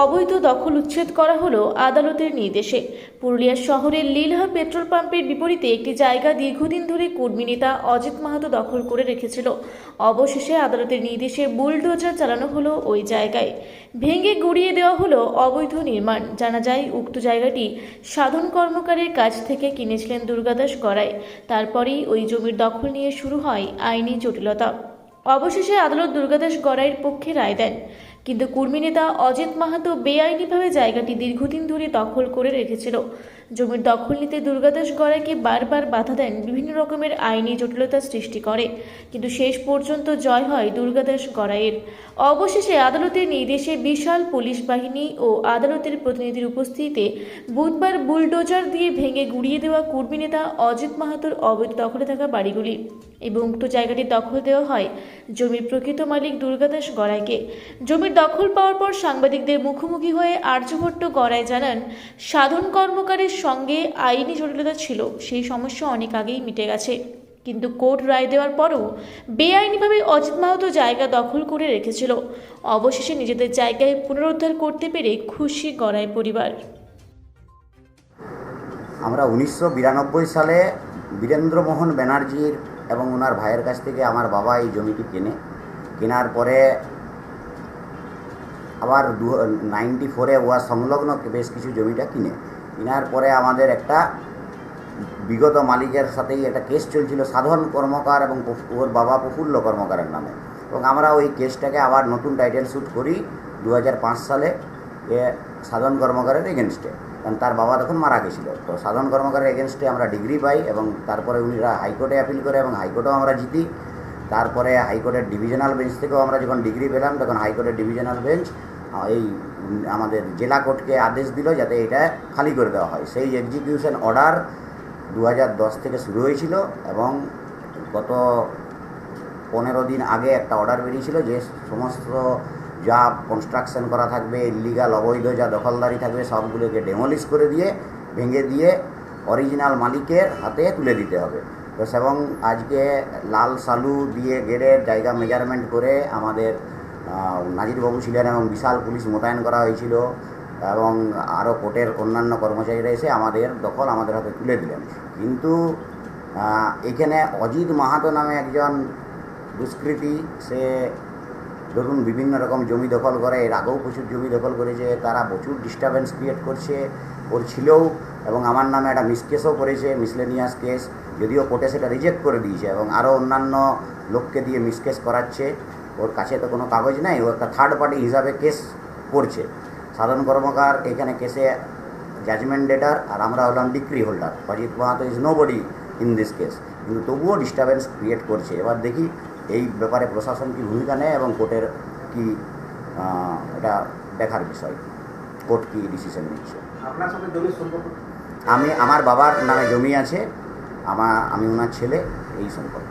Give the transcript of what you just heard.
অবৈধ দখল উচ্ছেদ করা হলো আদালতের নির্দেশে। পুরুলিয়া শহরের লীলহা পেট্রোল পাম্পের বিপরীতে একটি জায়গা দীর্ঘদিন ধরে কর্মী নেতা অজিত মাহাতো দখল করে রেখেছিল। অবশেষে আদালতের নির্দেশে বুলডোজার চালানো হলো ওই জায়গায়, ভেঙে গুড়িয়ে দেওয়া হলো অবৈধ নির্মাণ। জানা যায় উক্ত জায়গাটি সাধন কর্মকারের কাছ থেকে কিনেছিলেন দুর্গাদাস গড়াই। তারপরেই ওই জমির দখল নিয়ে শুরু হয় আইনি জটিলতা। অবশেষে আদালত দুর্গাদাস গড়াইয়ের পক্ষে রায় দেন, কিন্তু কর্মী নেতা অজিত মাহাতো বেআইনিভাবে জায়গাটি দীর্ঘদিন ধরে দখল করে রেখেছিল। জমির দখল নিতে দুর্গাদাস গড়াইকে বারবার বাধা দেন, বিভিন্ন রকমের আইনি জটিলতা সৃষ্টি করে, কিন্তু শেষ পর্যন্ত জয় হয় দুর্গাদাস গড়াইয়ের। অবশেষে আদালতের নির্দেশে বিশাল পুলিশ বাহিনী ও আদালতের প্রতিনিধির উপস্থিতিতে বুধবার বুলডোজার দিয়ে ভেঙে গুড়িয়ে দেওয়া কর্মী নেতা অজিত মাহাতোর অবৈধ দখলে থাকা বাড়িগুলি এবং উক্ত জায়গাটি দখল দেওয়া হয় জমির প্রকৃত মালিক দুর্গাদাস গড়াইকে। জমির দখল পাওয়ার পর সাংবাদিকদের মুখোমুখি হয়ে আর্যভট্ট গড়াই জানান, সাধন কর্মকারের সঙ্গে আইনি জটিলতা ছিল, সেই সমস্যা অনেক আগেই মিটে গেছে, কিন্তু কোর্ট রায় দেওয়ার পরও বেআইনিভাবে অজিত মাহাতো জায়গা দখল করে রেখেছিল। অবশেষে নিজেদের জায়গায় পুনরুদ্ধার করতে পেরে খুশি গড়াই পরিবার। আমরা 1992 সালে বীরেন্দ্রমোহন ব্যানার্জির এবং ওনার ভাইয়ের কাছ থেকে আমার বাবা এই জমিটি কেনার পরে আবার 94-এ ওয়া সংলগ্ন বেশ কিছু জমিটা কেনার পরে আমাদের একটা বিগত মালিকের সাথেই একটা কেস চলছিল সাধন কর্মকার এবং ওর বাবা প্রফুল্ল কর্মকারের নামে, এবং আমরা ওই কেসটাকে আবার নতুন টাইটেল শ্যুট করি 2005 সালে সাধন কর্মকারের এগেনস্টে, কারণ তার বাবা তখন মারা গেছিলো। তো সাধন কর্মকারের এগেনস্টে আমরা ডিগ্রি পাই এবং তারপরে উনিরা হাইকোর্টে অ্যাপিল করে এবং হাইকোর্টেও আমরা জিতি। তারপরে হাইকোর্টের ডিভিশনাল বেঞ্চ থেকেও আমরা যখন ডিগ্রি পেলাম তখন হাইকোর্টের ডিভিশনাল বেঞ্চ এই আমাদের জেলা কোর্টকে আদেশ দিল যাতে এটা খালি করে দেওয়া হয়। সেই এক্সিকিউশন অর্ডার 2010 থেকে শুরু হয়েছিল এবং গত 15 দিন আগে একটা অর্ডার বেরিয়েছিল যে সমস্ত যা কনস্ট্রাকশন করা থাকবে, ইলিগাল অবৈধ যা দখলদারি থাকবে সবগুলোকে ডেমোলিশ করে দিয়ে ভেঙে দিয়ে অরিজিনাল মালিকের হাতে তুলে দিতে হবে। তো এবং আজকে লাল সালু দিয়ে গেটের জায়গা মেজারমেন্ট করে আমাদের নাজিরবাবু ছিলেন এবং বিশাল পুলিশ মোতায়েন করা হয়েছিল এবং আরও কোর্টের অন্যান্য কর্মচারীরা এসে আমাদের দখল আমাদের হাতে তুলে দিলেন। কিন্তু এখানে অজিত মাহাতো নামে একজন দুষ্কৃতী, সে ধরুন বিভিন্ন রকম জমি দখল করে, এর আগেও প্রচুর জমি দখল করেছে, তারা প্রচুর ডিস্টারবেন্স ক্রিয়েট করছিলও এবং আমার নামে একটা মিসকেসও করেছে, মিসলেনিয়াস কেস, যদিও কোর্টে সেটা রিজেক্ট করে দিয়েছে এবং আরও অন্যান্য লোককে দিয়ে মিসকেস করাচ্ছে। ওর কাছে তো কোনো কাগজ নাই, ও একটা থার্ড পার্টি হিসাবে কেস করছে। সাধারণ কর্মকার এখানে কেসে জাজমেন্ট ডেটার আর আমরা হলাম decree holder. Ajit Mahato is no body in this case, কিন্তু তবুও ডিস্টারবেন্স ক্রিয়েট করছে। এবার দেখি এই ব্যাপারে প্রশাসন কী ভূমিকা নেয় এবং কোর্টের কি এটা দেখার বিষয়, কোর্ট কী ডিসিশন নিচ্ছে। আপনার সাথে জমির সম্পর্ক? আমার বাবার নামে জমি আছে, আমি ওনার ছেলে, এই সম্পর্ক।